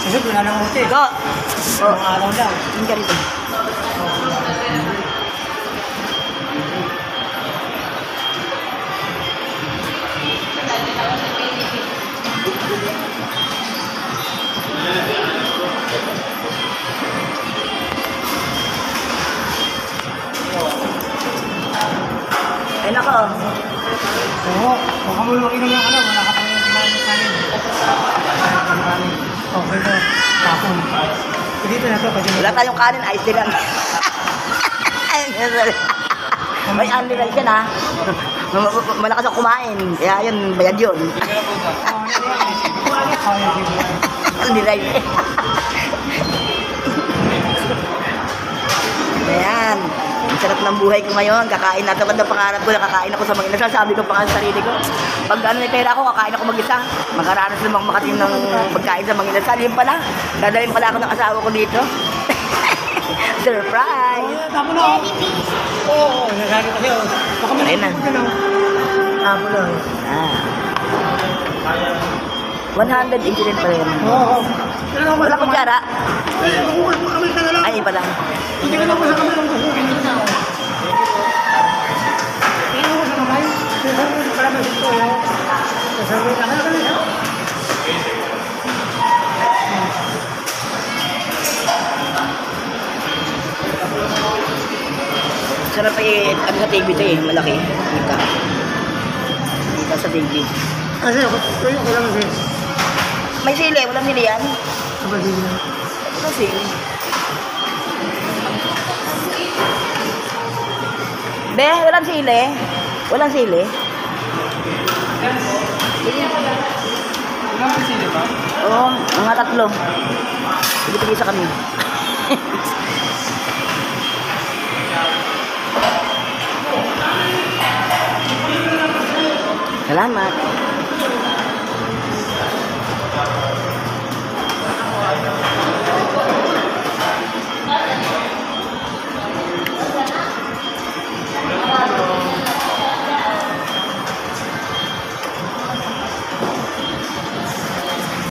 Kasi wala nang uti. Go! Oh, Mga araw lang. hindi ka rito. Ay, nako. Oo. Baka mo lumaki ng ano. Wala ka pang kumain sa amin. Okay na. Tapon. Dito na to. Wala tayong kanin, ayos din lang. May unli lang yan, ha? Malakas ang kumain. Kaya yun, bayad yun. Unli lang. Ayan. Ang sarap ng buhay ko ngayon. Kakain na. Tamad na pangarap ko. Nakakain ako sa mga inasal. Sabi ko pa nga sa sarili ko. Pag ano may pera ako, kakain ako mag-isa. Makaranas namang makatim ng pagkain sa mga inasal. Yun pala. Dadalhin pala ako ng asawa ko dito. Surprise! Tapon na. Oo. Nagsabi kasi. Baka mo Ayun na. Tapon na. Ah. 100 incident pa rin. Oo. Wala kong tiyara. Kami ka na lang. Ay, iba lang. Hindi ka na po sa kami ng gusto. Hindi ka na. Tingnan mo sa kamay. Sasabi ko pala may gusto. Sasabi ko na kami. Sarap eh, ano sa TV ito eh, malaki. Kita. Kita sa TV. Kasi ako lang kasi. May sili, walang sili yan. Kapatid na. Walang sili. Be, walang sili. Walang sili. Walang sili ba? Oo, mga tatlo. Sige-sige sa kami. Salamat.